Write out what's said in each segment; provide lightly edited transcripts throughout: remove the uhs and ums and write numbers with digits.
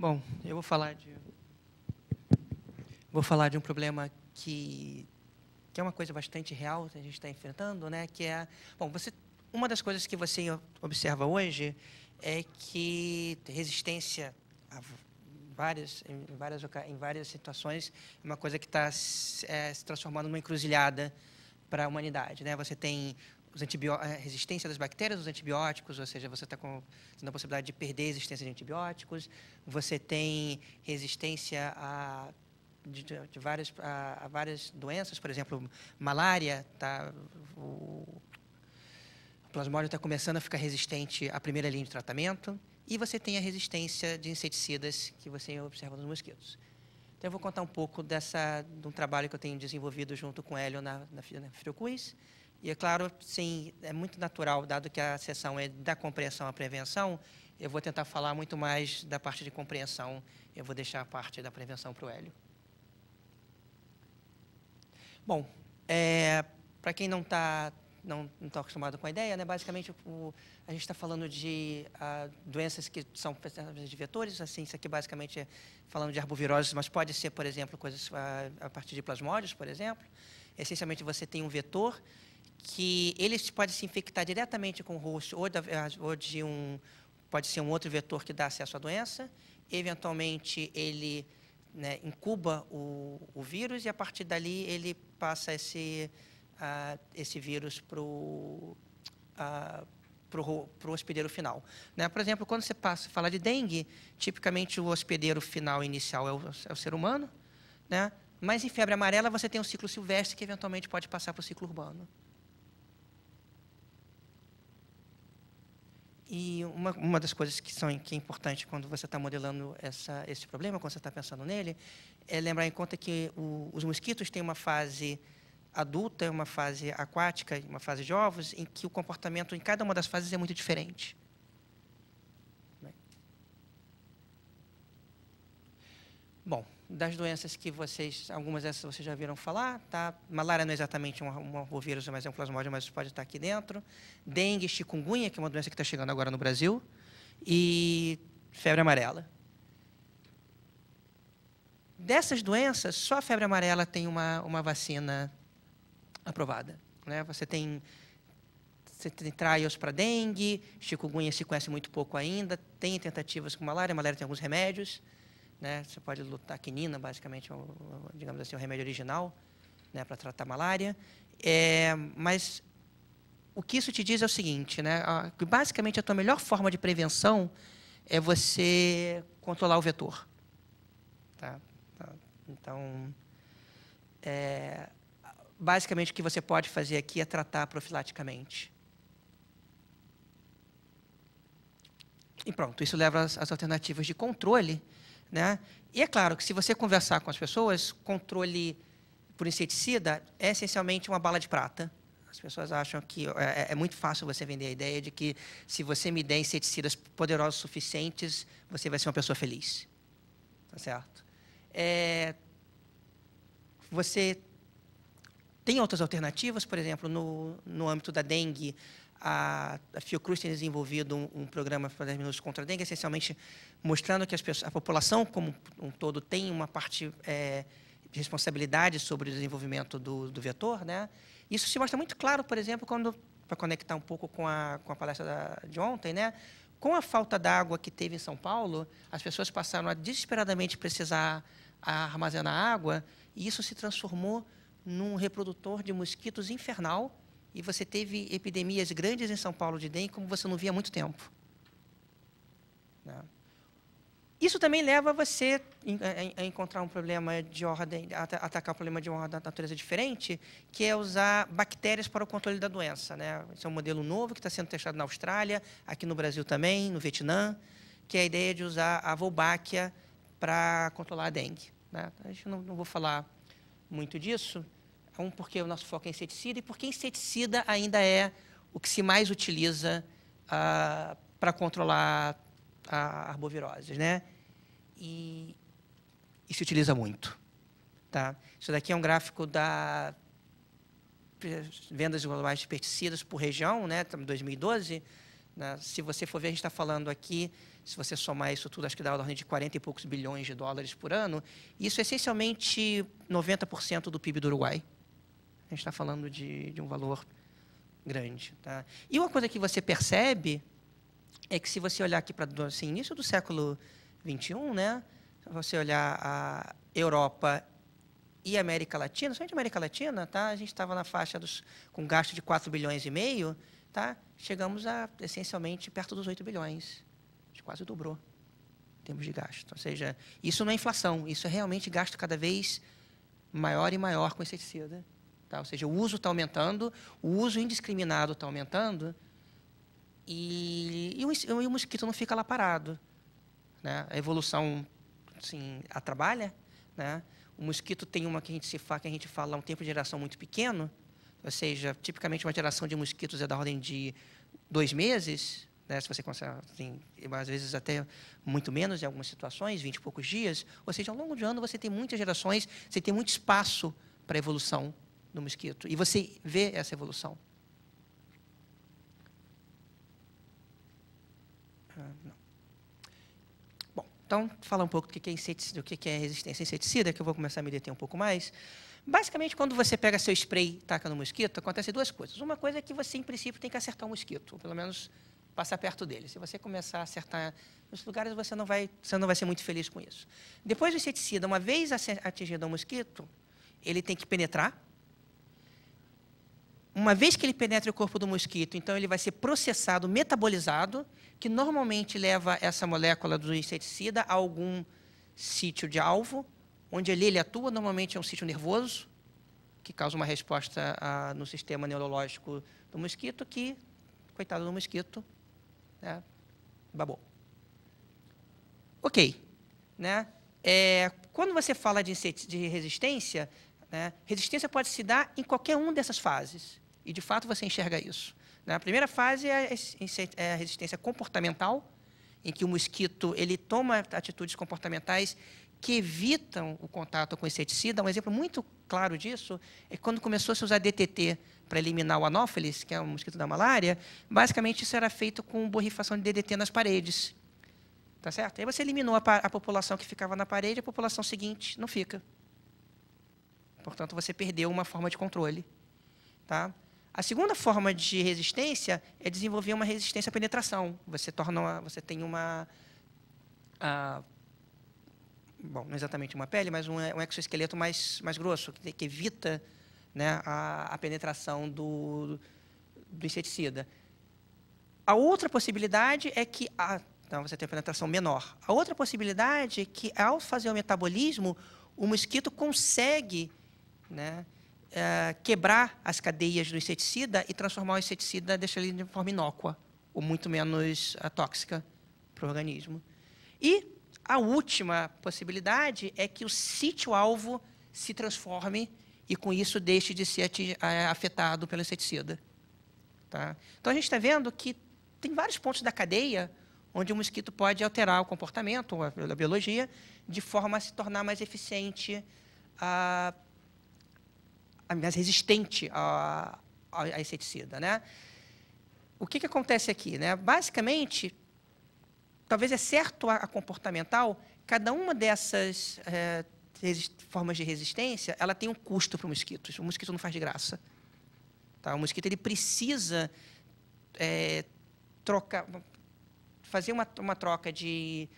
Bom, eu vou falar de um problema que é uma coisa bastante real que a gente está enfrentando, né? Que é, bom, uma das coisas que você observa hoje é que resistência a em várias situações é uma coisa que está se transformando numa encruzilhada para a humanidade, né? Você tem a resistência das bactérias aos antibióticos, ou seja, você está tendo a possibilidade de perder a existência de antibióticos. Você tem resistência a várias doenças, por exemplo, malária. O plasmódio está começando a ficar resistente à primeira linha de tratamento. E você tem a resistência de inseticidas que você observa nos mosquitos. Então, eu vou contar um pouco de um trabalho que eu tenho desenvolvido junto com o Hélio na Fiocruz. E, é claro, sim, é muito natural, dado que a sessão é da compreensão à prevenção, eu vou tentar falar muito mais da parte de compreensão. Eu vou deixar a parte da prevenção para o Hélio. Bom, para quem não está acostumado com a ideia, né, basicamente, a gente está falando de doenças que são de vetores, assim, isso aqui basicamente é falando de arboviroses, mas pode ser, por exemplo, coisas a partir de plasmódios, por exemplo. Essencialmente, você tem um vetor que ele pode se infectar diretamente com o host pode ser um outro vetor que dá acesso à doença. Eventualmente, ele, né, incuba o vírus e, a partir dali, ele passa esse vírus para o hospedeiro final, né? Por exemplo, quando você fala de dengue, tipicamente o hospedeiro final inicial é o ser humano, né? Mas em febre amarela você tem um ciclo silvestre que eventualmente pode passar para o ciclo urbano. E uma das coisas que é importante quando você está modelando esse problema, quando você está pensando nele, é lembrar em conta que os mosquitos têm uma fase adulta, uma fase aquática, uma fase de ovos, em que o comportamento em cada uma das fases é muito diferente. Bom, das doenças que algumas dessas vocês já viram falar, tá? Malária não é exatamente um arbovirus, mas é um plasmódio, mas pode estar aqui dentro. Dengue, chikungunya, que é uma doença que está chegando agora no Brasil, e febre amarela. Dessas doenças, só a febre amarela tem uma vacina aprovada, né? Você tem trials para dengue, chikungunya se conhece muito pouco ainda, tem tentativas com malária tem alguns remédios, né? Você pode lutar quinina, basicamente, digamos assim, o remédio original, né, para tratar malária. Mas o que isso te diz é o seguinte, né? Que basicamente a tua melhor forma de prevenção é você controlar o vetor. Tá? Então, basicamente o que você pode fazer aqui é tratar profilaticamente. E pronto, isso leva às alternativas de controle, né? E é claro que se você conversar com as pessoas, controle por inseticida é essencialmente uma bala de prata. As pessoas acham que é muito fácil você vender a ideia de que se você me der inseticidas poderosos o suficientes, você vai ser uma pessoa feliz. Tá certo? Você tem outras alternativas, por exemplo, no âmbito da dengue, a Fiocruz tem desenvolvido um programa para 10 minutos contra a dengue, essencialmente mostrando que a população como um todo tem uma parte de responsabilidade sobre o desenvolvimento do vetor, né? Isso se mostra muito claro, por exemplo, para conectar um pouco com a palestra de ontem, né? Com a falta d'água que teve em São Paulo, as pessoas passaram a desesperadamente precisar armazenar água, e isso se transformou num reprodutor de mosquitos infernal, e você teve epidemias grandes em São Paulo de dengue como você não via há muito tempo. Isso também leva você a encontrar um problema de ordem, atacar um problema de ordem da natureza diferente, que é usar bactérias para o controle da doença, né? Esse é um modelo novo que está sendo testado na Austrália, aqui no Brasil também, no Vietnã, que é a ideia de usar a Wolbachia para controlar a dengue, né? A gente não vou falar muito disso, porque o nosso foco é inseticida e porque inseticida ainda é o que se mais utiliza para controlar a arboviroses, né? E se utiliza muito. Tá? Isso daqui é um gráfico da vendas globais de pesticidas por região, né, 2012. né? Se você for ver, a gente está falando aqui, se você somar isso tudo, acho que dá a ordem de 40 e poucos bilhões de dólares por ano. Isso é essencialmente 90% do PIB do Uruguai. A gente está falando de um valor grande. Tá? E uma coisa que você percebe é que, se você olhar aqui para assim, início do século XXI, né? Se você olhar a Europa e a América Latina, somente a América Latina, tá? A gente estava na faixa com gasto de 4,5 bilhões, tá? Chegamos a, essencialmente, perto dos 8 bilhões. A gente quase dobrou em termos de gasto. Ou seja, isso não é inflação, isso é realmente gasto cada vez maior e maior com inseticida. Tá? Ou seja, o uso está aumentando, o uso indiscriminado está aumentando, e o mosquito não fica lá parado. Né? A evolução, assim, trabalha, né? O mosquito tem uma que a gente fala um tempo de geração muito pequeno, ou seja, tipicamente uma geração de mosquitos é da ordem de 2 meses, né? Se você consegue, assim, às vezes até muito menos em algumas situações, 20 e poucos dias. Ou seja, ao longo do ano você tem muitas gerações, você tem muito espaço para a evolução do mosquito. E você vê essa evolução. Não. Bom, então, falar um pouco do que é resistência a inseticida, que eu vou começar a me deter um pouco mais. Basicamente, quando você pega seu spray e taca no mosquito, acontecem 2 coisas. Uma coisa é que você, em princípio, tem que acertar o mosquito, ou pelo menos passar perto dele. Se você começar a acertar nos lugares, você não vai ser muito feliz com isso. Depois do inseticida, uma vez atingido o mosquito, ele tem que penetrar. Uma vez que ele penetra o corpo do mosquito, então ele vai ser processado, metabolizado, que normalmente leva essa molécula do inseticida a algum sítio de alvo, onde ele atua. Normalmente é um sítio nervoso, que causa uma resposta no sistema neurológico do mosquito, que, coitado do mosquito, né, babou. Ok. Né? Quando você fala de resistência, né, resistência pode se dar em qualquer uma dessas fases. E, de fato, você enxerga isso. A primeira fase é a resistência comportamental, em que o mosquito ele toma atitudes comportamentais que evitam o contato com o inseticida. Um exemplo muito claro disso é quando começou a se usar DDT para eliminar o anófeles, que é o mosquito da malária. Basicamente, isso era feito com borrifação de DDT nas paredes. Tá certo? Aí você eliminou a população que ficava na parede, a população seguinte não fica. Portanto, você perdeu uma forma de controle. Tá? A segunda forma de resistência é desenvolver uma resistência à penetração. Você tem uma... bom, não exatamente uma pele, mas um exoesqueleto mais grosso, que evita, né, a penetração do inseticida. A outra possibilidade é que... então, você tem a penetração menor. A outra possibilidade é que, ao fazer o metabolismo, o mosquito consegue, né, quebrar as cadeias do inseticida e transformar o inseticida, deixar ele de forma inócua, ou muito menos tóxica para o organismo. E a última possibilidade é que o sítio-alvo se transforme e, com isso, deixe de ser afetado pelo inseticida. Tá? Então, a gente está vendo que tem vários pontos da cadeia onde o mosquito pode alterar o comportamento, a biologia, de forma a se tornar mais eficiente, mais resistente a inseticida. Né? O que acontece aqui? Né? Basicamente, talvez exceto a comportamental, cada uma dessas formas de resistência, ela tem um custo para o mosquito. O mosquito não faz de graça. Tá? O mosquito ele precisa fazer uma troca de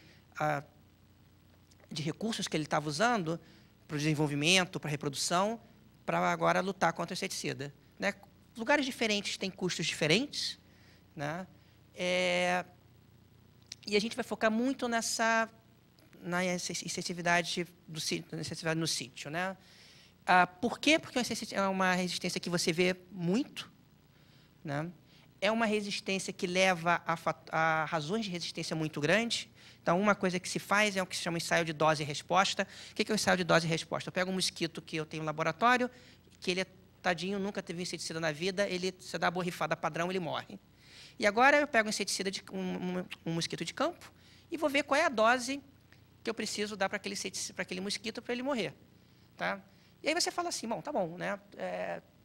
recursos que ele estava usando para o desenvolvimento, para a reprodução, para agora lutar contra o inseticida. Né? Lugares diferentes têm custos diferentes. Né? E a gente vai focar muito na incentividade no sítio. Né? Por quê? Porque é uma resistência que você vê muito. Né? É uma resistência que leva a razões de resistência muito grandes. Então, uma coisa que se faz é o que se chama ensaio de dose e resposta. O que é o ensaio de dose e resposta? Eu pego um mosquito que eu tenho no laboratório, que ele tadinho, nunca teve inseticida na vida, você dá a borrifada padrão, ele morre. E agora eu pego um inseticida um mosquito de campo e vou ver qual é a dose que eu preciso dar para aquele mosquito para ele morrer. Tá? E aí você fala assim, bom, tá bom, né?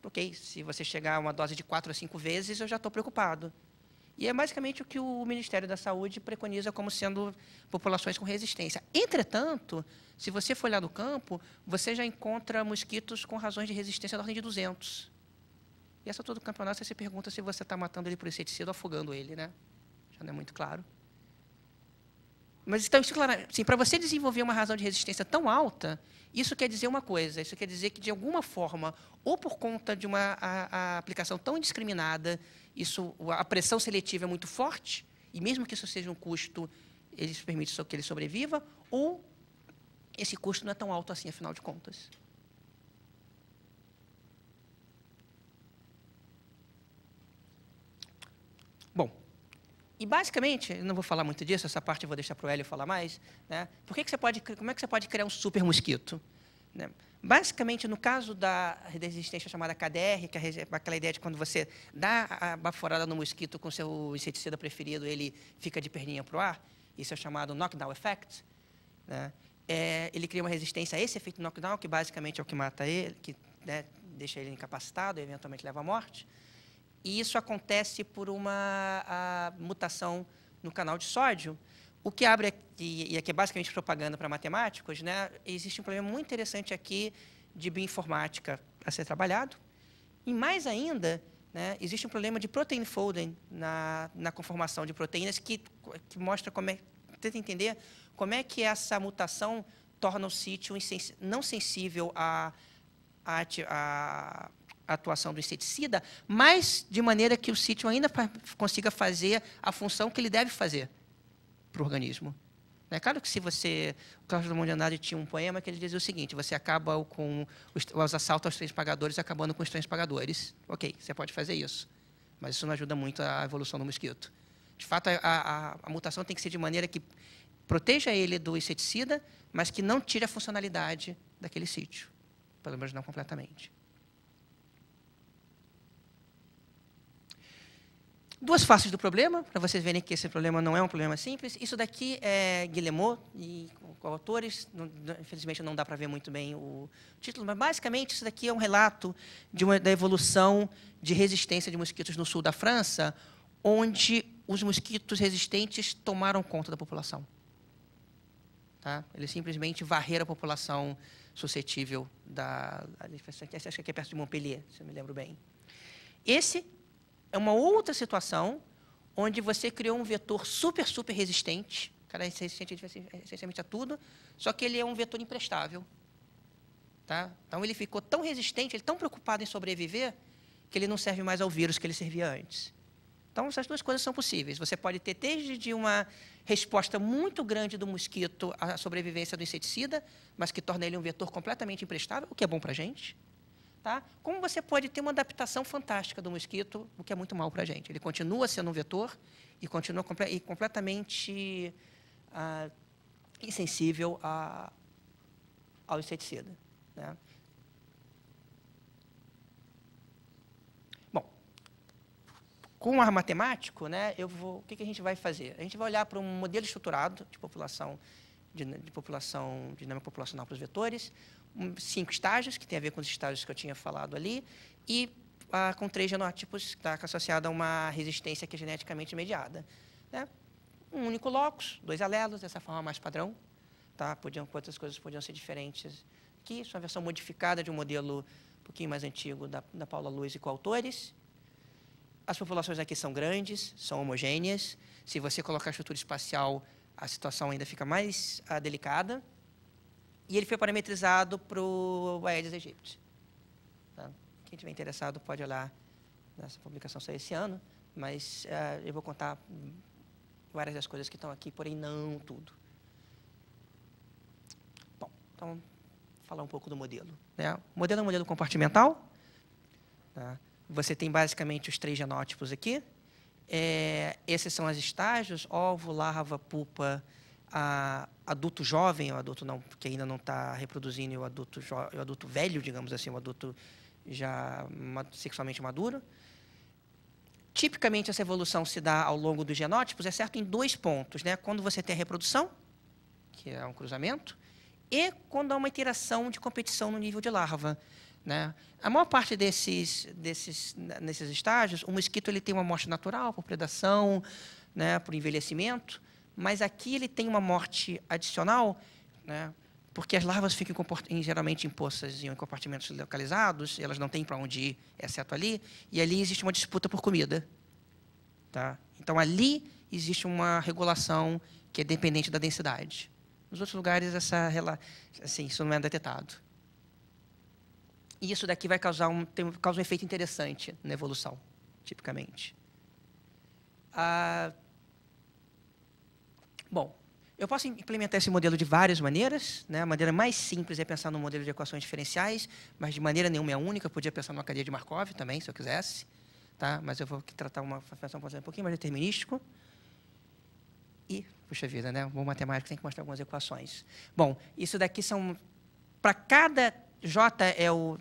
Ok, se você chegar a uma dose de 4 a 5 vezes, eu já estou preocupado. E é basicamente o que o Ministério da Saúde preconiza como sendo populações com resistência. Entretanto, se você for olhar no campo, você já encontra mosquitos com razões de resistência da ordem de 200. E essa todo campeonato, você se pergunta se você está matando ele por inseticida ou afogando ele, né? Já não é muito claro. Mas, então, assim, para você desenvolver uma razão de resistência tão alta, isso quer dizer uma coisa, isso quer dizer que, de alguma forma, ou por conta de uma a aplicação tão indiscriminada, a pressão seletiva é muito forte, e mesmo que isso seja um custo, ele permite que ele sobreviva, ou esse custo não é tão alto assim, afinal de contas. Bom, e, basicamente, eu não vou falar muito disso, essa parte eu vou deixar para o Hélio falar mais, né? Como é que você pode criar um super mosquito? Né? Basicamente, no caso da resistência chamada KDR, que é aquela ideia de quando você dá a baforada no mosquito com seu inseticida preferido, ele fica de perninha para o ar, isso é chamado knockdown effect, né? Ele cria uma resistência a esse efeito knockdown, que basicamente é o que mata ele, que, né, deixa ele incapacitado e eventualmente leva à morte. E isso acontece por uma mutação no canal de sódio, o que abre, e aqui é basicamente propaganda para matemáticos, né? Existe um problema muito interessante aqui de bioinformática a ser trabalhado. E, mais ainda, né, existe um problema de protein folding na conformação de proteínas que mostra tenta entender como é que essa mutação torna o sítio não sensível à atuação do inseticida, mas de maneira que o sítio ainda consiga fazer a função que ele deve fazer para o organismo. É claro que o Cláudio Drummond de Andrade tinha um poema que ele dizia o seguinte: você acaba com os assaltos aos trens pagadores acabando com os trens pagadores. Ok, você pode fazer isso, mas isso não ajuda muito a evolução do mosquito. De fato, a mutação tem que ser de maneira que proteja ele do inseticida, mas que não tire a funcionalidade daquele sítio, pelo menos não completamente. Duas faces do problema, para vocês verem que esse problema não é um problema simples. Isso daqui é Guillemot e coautores. Infelizmente, não dá para ver muito bem o título, mas, basicamente, isso daqui é um relato da evolução de resistência de mosquitos no sul da França, onde os mosquitos resistentes tomaram conta da população. Tá? Eles simplesmente varreram a população suscetível acho que aqui é perto de Montpellier, se eu me lembro bem. Esse é uma outra situação onde você criou um vetor super resistente, cara, é resistente essencialmente a tudo, só que ele é um vetor imprestável. Tá? Então, ele ficou tão resistente, ele tão preocupado em sobreviver, que ele não serve mais ao vírus que ele servia antes. Então, essas duas coisas são possíveis. Você pode ter desde uma resposta muito grande do mosquito à sobrevivência do inseticida, mas que torna ele um vetor completamente imprestável, o que é bom para a gente. Tá? Como você pode ter uma adaptação fantástica do mosquito, o que é muito mal para a gente. Ele continua sendo um vetor e continua completamente insensível ao inseticida. Né? Bom, com o matemático, né, o que a gente vai fazer? A gente vai olhar para um modelo estruturado de dinâmica populacional para os vetores, 5 estágios, que tem a ver com os estágios que eu tinha falado ali, e com 3 genótipos, que está associado a uma resistência que é geneticamente mediada. Né? Um único locus, 2 alelos, dessa forma mais padrão. Tá? Outras coisas podiam ser diferentes aqui. Isso é uma versão modificada de um modelo um pouquinho mais antigo da Paula Luz e coautores. As populações aqui são grandes, são homogêneas. Se você colocar a estrutura espacial, a situação ainda fica mais delicada. E ele foi parametrizado para o Aedes aegypti. Tá? Quem estiver interessado pode olhar nessa publicação, saiu esse ano, mas eu vou contar várias das coisas que estão aqui, porém não tudo. Bom, então, vou falar um pouco do modelo. Né? O modelo é um modelo compartimental. Tá? Você tem basicamente os 3 genótipos aqui. Esses são os estágios: ovo, larva, pupa, adulto jovem, o adulto que ainda não está reproduzindo, e o adulto velho, digamos assim, o adulto já sexualmente maduro. Tipicamente, essa evolução se dá ao longo dos genótipos, exceto em 2 pontos. Né? Quando você tem a reprodução, que é um cruzamento, e quando há uma interação de competição no nível de larva. né? A maior parte nesses estágios, o mosquito ele tem uma morte natural por predação, né, por envelhecimento, mas aqui ele tem uma morte adicional, né, porque as larvas ficam geralmente em poças em compartimentos localizados, elas não têm para onde ir, exceto ali, e ali existe uma disputa por comida. Tá? Então, ali existe uma regulação que é dependente da densidade. Nos outros lugares, isso não é detectado. E isso daqui vai causa um efeito interessante na evolução, tipicamente. Bom, eu posso implementar esse modelo de várias maneiras, né? A maneira mais simples é pensar no modelo de equações diferenciais, mas de maneira nenhuma é única. Eu podia pensar numa cadeia de Markov também, se eu quisesse. Tá? Mas eu vou tratar pensar um pouquinho mais determinístico. E, puxa vida, né? O bom matemático tem que mostrar algumas equações. Bom, isso daqui são... Para cada J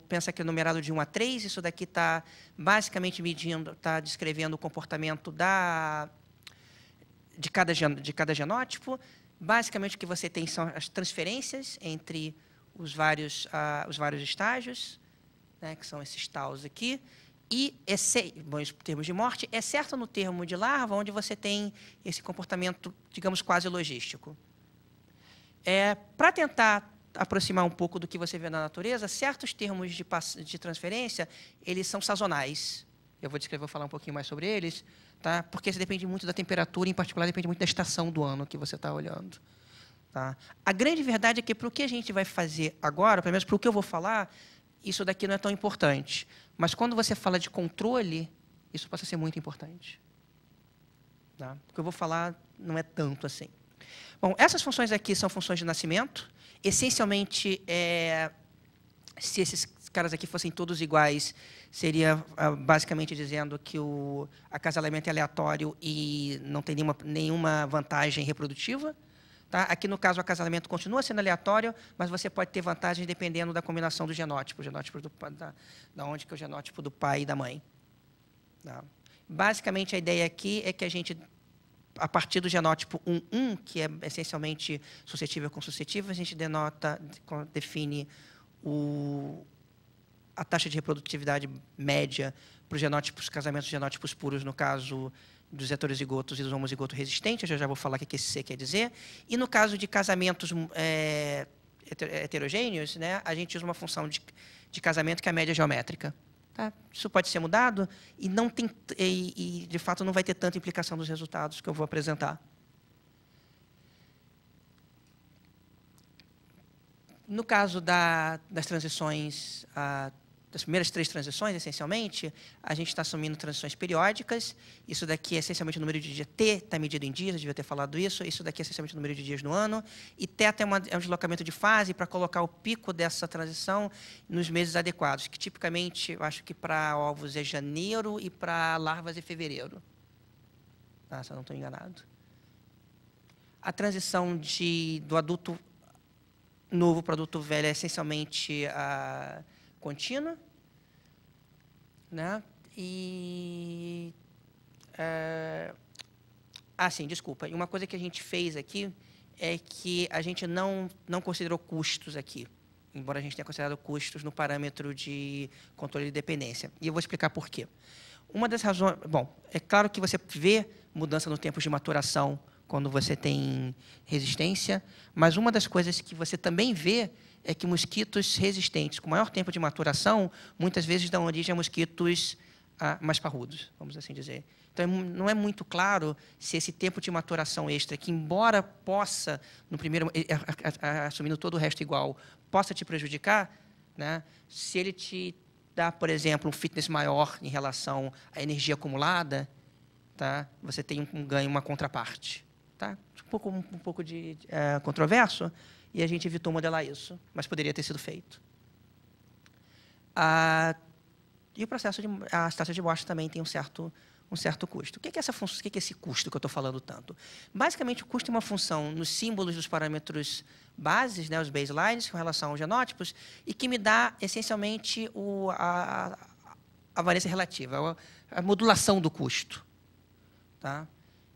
pensa que é numerado de 1 a 3, isso daqui está basicamente está descrevendo o comportamento de cada genótipo. Basicamente, o que você tem são as transferências entre os vários estágios, né, que são esses taus aqui. E, bom, em termos de morte, exceto no termo de larva, onde você tem esse comportamento, digamos, quase logístico. Para tentar aproximar um pouco do que você vê na natureza, certos termos de transferência, eles são sazonais. Eu vou falar um pouquinho mais sobre eles, tá? Porque isso depende muito da temperatura, em particular, depende muito da estação do ano que você está olhando. Tá? A grande verdade é que, para o que a gente vai fazer agora, pelo menos para o que eu vou falar, isso daqui não é tão importante. Mas, quando você fala de controle, isso passa a ser muito importante. Tá? O que eu vou falar não é tanto assim. Bom, essas funções aqui são funções de nascimento. Essencialmente, se esses caras aqui fossem todos iguais, seria basicamente dizendo que o acasalamento é aleatório e não tem nenhuma vantagem reprodutiva. Tá? Aqui, no caso, o acasalamento continua sendo aleatório, mas você pode ter vantagens dependendo da combinação do genótipo, da onde que é o genótipo do pai e da mãe. Tá? Basicamente, a ideia aqui é que a gente, a partir do genótipo 1,1, que é essencialmente suscetível com suscetível, a gente define a taxa de reprodutividade média para os casamentos de genótipos puros, no caso dos heterozigotos e dos homozigotos resistentes, eu já vou falar o que esse C quer dizer. E no caso de casamentos heterogêneos, né, a gente usa uma função de casamento que é a média geométrica. Tá? Isso pode ser mudado e, de fato, não vai ter tanta implicação nos resultados que eu vou apresentar. No caso das transições, das primeiras 3 transições, essencialmente, a gente está assumindo transições periódicas. Isso daqui é essencialmente o número de dias. T está medido em dias, eu devia ter falado isso. Isso daqui é essencialmente o número de dias no ano. E θ é um deslocamento de fase para colocar o pico dessa transição nos meses adequados, que tipicamente, eu acho que para ovos é janeiro e para larvas é fevereiro. Tá, se eu não estou enganado. A transição do adulto novo para adulto velho é essencialmente contínua, né? E sim, desculpa. E uma coisa que a gente fez aqui é que a gente não considerou custos aqui, embora a gente tenha considerado custos no parâmetro de controle de dependência. E eu vou explicar por quê. Uma das razões... Bom, é claro que você vê mudança no tempo de maturação quando você tem resistência, mas uma das coisas que você também vê é que mosquitos resistentes com maior tempo de maturação, muitas vezes dão origem a mosquitos mais parrudos, vamos assim dizer. Então, não é muito claro se esse tempo de maturação extra, que embora possa, no primeiro, assumindo todo o resto igual, possa te prejudicar, né, se ele te dá, por exemplo, um fitness maior em relação à energia acumulada, tá, você tem um ganho, uma contraparte. Tá? Um pouco de controverso, e a gente evitou modelar isso, mas poderia ter sido feito. E o processo as taxas de morte também tem um certo custo. O que é esse custo que eu estou falando tanto? Basicamente, o custo é uma função nos símbolos dos parâmetros bases, né, os baselines, com relação aos genótipos, e que me dá, essencialmente, a variância relativa, a modulação do custo. Tá?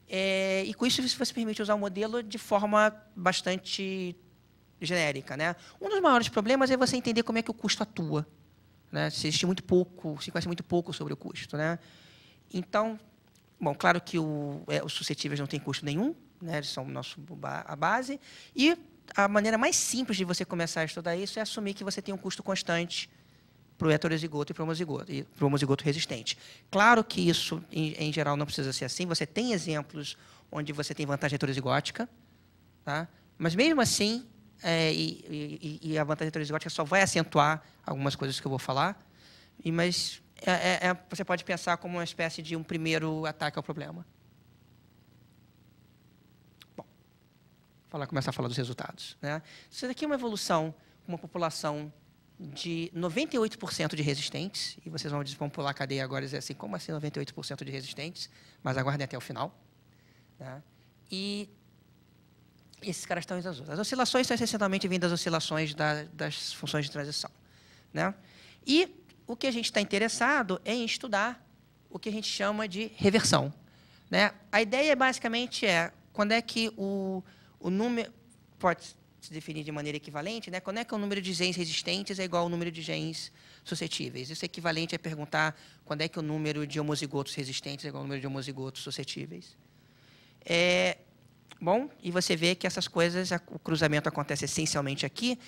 E, com isso, você permite usar o modelo de forma bastante genérica. Né? Um dos maiores problemas é você entender como é que o custo atua. né? Se conhece muito pouco sobre o custo, né? Então, bom, claro que os suscetíveis não têm custo nenhum, né? Eles são a base. E a maneira mais simples de você começar a estudar isso é assumir que você tem um custo constante para o heterozigoto e para o homozigoto resistente. Claro que isso, em geral, não precisa ser assim. Você tem exemplos onde você tem vantagem heterozigótica, tá? Mas, mesmo assim, e a vantagem heterozigótica só vai acentuar algumas coisas que eu vou falar, mas você pode pensar como uma espécie de um primeiro ataque ao problema. Bom, começar a falar dos resultados, né? Isso daqui é uma evolução, uma população de 98% de resistentes, e vocês vão pular a cadeia agora e dizer assim, como assim 98% de resistentes? Mas aguardem até o final. Né? E esses caras estão em azul. As oscilações são essencialmente vindo das oscilações das funções de transição. Né? E o que a gente está interessado é em estudar o que a gente chama de reversão. Né? A ideia, basicamente, quando é que o número pode se definir de maneira equivalente, né? Quando é que o número de genes resistentes é igual ao número de genes suscetíveis? Isso é equivalente a perguntar quando é que o número de homozigotos resistentes é igual ao número de homozigotos suscetíveis. Bom, e você vê que essas coisas, o cruzamento acontece essencialmente aqui,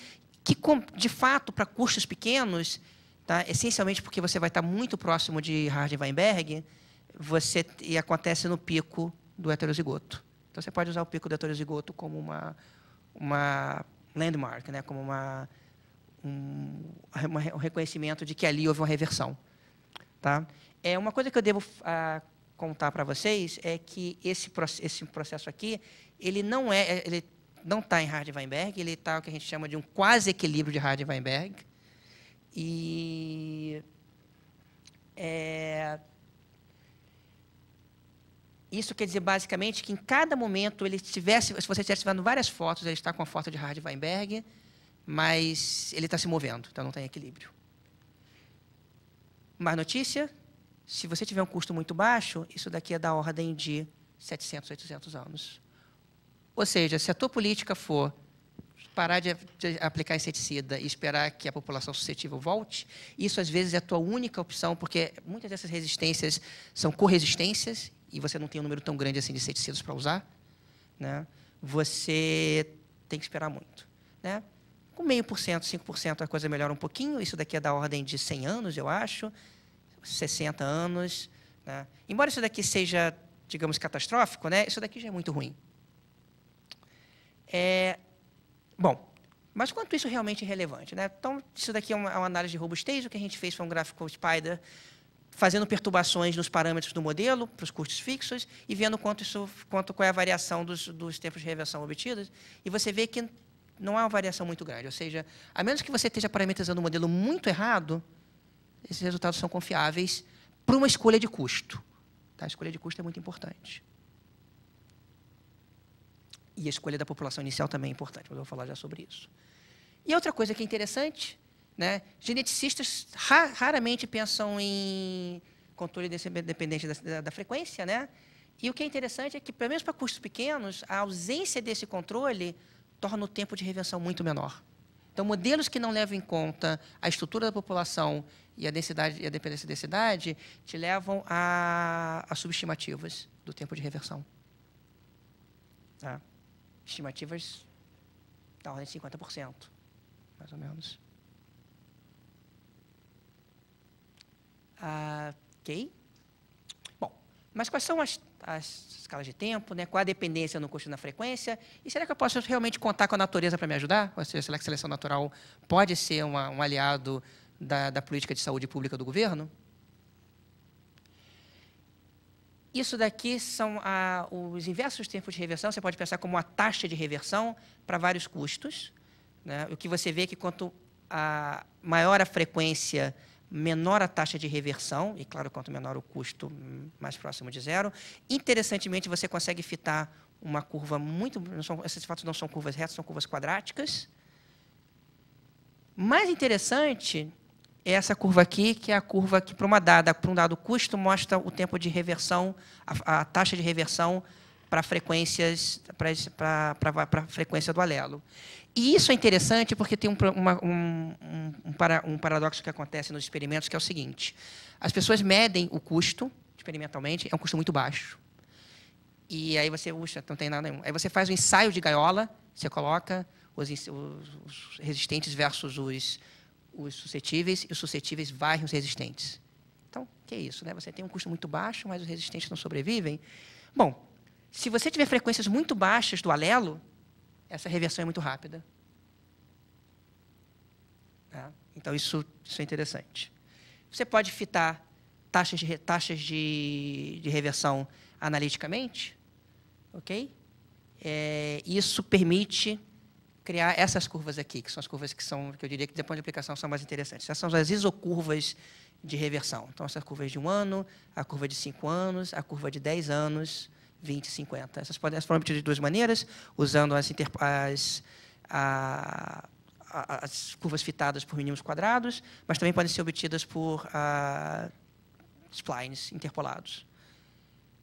que, de fato, para custos pequenos, tá? Essencialmente porque você vai estar muito próximo de Hardy-Weinberg, e acontece no pico do heterozigoto. Então, você pode usar o pico do heterozigoto como uma landmark, né? Como um reconhecimento de que ali houve uma reversão. Tá? Uma coisa que eu devo contar para vocês é que esse processo aqui, ele não está em Hardy-Weinberg, ele está o que a gente chama de um quase equilíbrio de Hardy-Weinberg. E isso quer dizer, basicamente, que em cada momento, se você estivesse vendo várias fotos, ele está com a foto de Hardy-Weinberg, mas ele está se movendo, então não tem equilíbrio. Mais notícia, se você tiver um custo muito baixo, isso daqui é da ordem de 700, 800 anos. Ou seja, se a tua política for parar de aplicar inseticida e esperar que a população suscetível volte, isso, às vezes, é a tua única opção, porque muitas dessas resistências são corresistências, e você não tem um número tão grande assim de inseticidas para usar, né? Você tem que esperar muito. Né? Com 0,5%, 5%, a coisa melhora um pouquinho. Isso daqui é da ordem de 100 anos, eu acho, 60 anos. Né? Embora isso daqui seja, digamos, catastrófico, né? Isso daqui já é muito ruim. Bom, mas quanto isso realmente é relevante? Né? Então, isso daqui é uma análise de robustez. O que a gente fez foi um gráfico Spider, fazendo perturbações nos parâmetros do modelo, para os custos fixos, e vendo qual é a variação dos tempos de reversão obtidos. E você vê que não há uma variação muito grande. Ou seja, a menos que você esteja parametrizando o modelo muito errado, esses resultados são confiáveis para uma escolha de custo. Tá? A escolha de custo é muito importante. E a escolha da população inicial também é importante, mas eu vou falar já sobre isso. E outra coisa que é interessante, né? Geneticistas raramente pensam em controle dependente da frequência, né? E o que é interessante é que, pelo menos para custos pequenos, a ausência desse controle torna o tempo de reversão muito menor. Então, modelos que não levam em conta a estrutura da população e a densidade e a dependência da densidade te levam a subestimativas do tempo de reversão. Tá? Estimativas da ordem de 50%, mais ou menos. Ok. Bom, mas quais são as escalas de tempo, né? Qual a dependência no custo e na frequência? E será que eu posso realmente contar com a natureza para me ajudar? Ou seja, será que a seleção natural pode ser um aliado da política de saúde pública do governo? Isso daqui são os inversos tempos de reversão. Você pode pensar como uma taxa de reversão para vários custos. Né? O que você vê é que quanto maior a frequência, menor a taxa de reversão, e, claro, quanto menor o custo, mais próximo de zero. Interessantemente, você consegue fitar uma curva muito... esses fatos não são curvas retas, são curvas quadráticas. Mais interessante é essa curva aqui, que é a curva que, para um dado custo, mostra o tempo de reversão, a taxa de reversão para frequências, para a frequência do alelo. E isso é interessante porque tem um paradoxo que acontece nos experimentos, que é o seguinte. As pessoas medem o custo, experimentalmente, é um custo muito baixo. E aí você, não tem nada nenhum. Aí você faz um ensaio de gaiola, você coloca os resistentes versus os suscetíveis, e os suscetíveis varrem os resistentes. Então, que é isso, né? Você tem um custo muito baixo, mas os resistentes não sobrevivem. Bom, se você tiver frequências muito baixas do alelo, essa reversão é muito rápida. Tá? Então, isso é interessante. Você pode fitar taxas de reversão analiticamente, ok? Isso permite criar essas curvas aqui, que são as curvas que eu diria que, depois de aplicação, são mais interessantes. Essas são as isocurvas de reversão. Então, essas curvas de 1 ano, a curva de 5 anos, a curva de 10 anos, 20 e 50. Essas foram obtidas de duas maneiras, usando as curvas fitadas por mínimos quadrados, mas também podem ser obtidas por splines interpolados.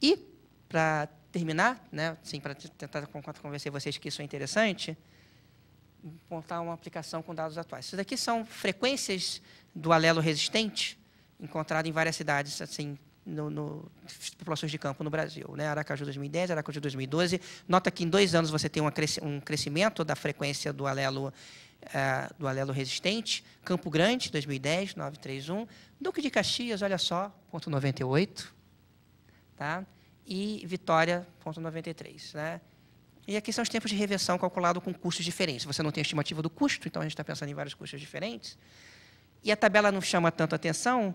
E, para terminar, né, assim, para tentar convencer vocês que isso é interessante, montar uma aplicação com dados atuais. Isso daqui são frequências do alelo resistente encontrado em várias cidades, assim, populações de campo no Brasil, né? Aracaju 2010, Aracaju 2012. Nota que em 2 anos você tem um crescimento da frequência do alelo resistente. Campo Grande, 2010, 931. Duque de Caxias, olha só, 0,98. Tá? E Vitória, 0,93. Né? E aqui são os tempos de reversão calculados com custos diferentes. Você não tem a estimativa do custo, então a gente está pensando em vários custos diferentes. E a tabela não chama tanto atenção,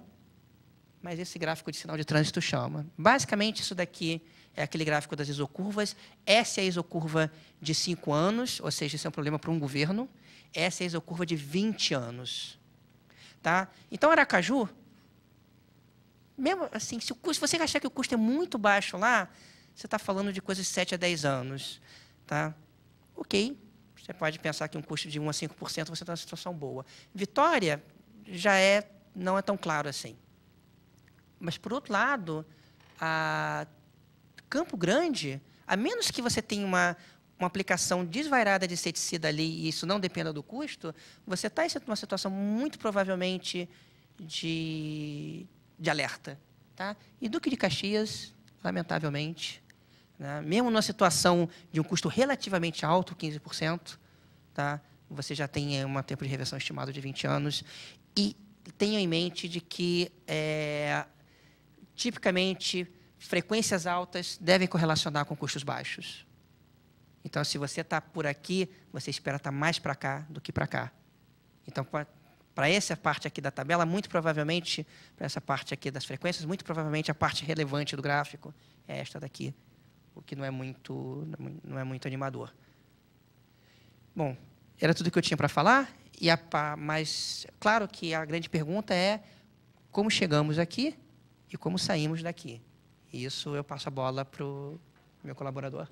mas esse gráfico de sinal de trânsito chama. Basicamente, isso daqui é aquele gráfico das isocurvas. Essa é a isocurva de 5 anos, ou seja, isso é um problema para um governo. Essa é a isocurva de 20 anos. Tá? Então, Aracaju, mesmo assim, se você achar que o custo é muito baixo lá, você está falando de coisas de 7 a 10 anos. Tá? Ok, você pode pensar que um custo de 1 a 5% você está numa situação boa. Vitória não é tão claro assim. Mas, por outro lado, Campo Grande, a menos que você tenha uma aplicação desvairada de inseticida ali e isso não dependa do custo, você está em uma situação muito provavelmente de alerta. Tá? E Duque de Caxias, lamentavelmente, né, mesmo numa situação de um custo relativamente alto, 15%, tá, você já tem um tempo de reversão estimado de 20 anos. E tenha em mente de que, tipicamente, frequências altas devem correlacionar com custos baixos. Então, se você está por aqui, você espera estar mais para cá do que para cá. Então, para essa parte aqui da tabela, muito provavelmente, para essa parte aqui das frequências, muito provavelmente a parte relevante do gráfico é esta daqui, o que não é muito animador. Bom, era tudo que eu tinha para falar, mas claro que a grande pergunta é como chegamos aqui e como saímos daqui. E isso eu passo a bola para o meu colaborador.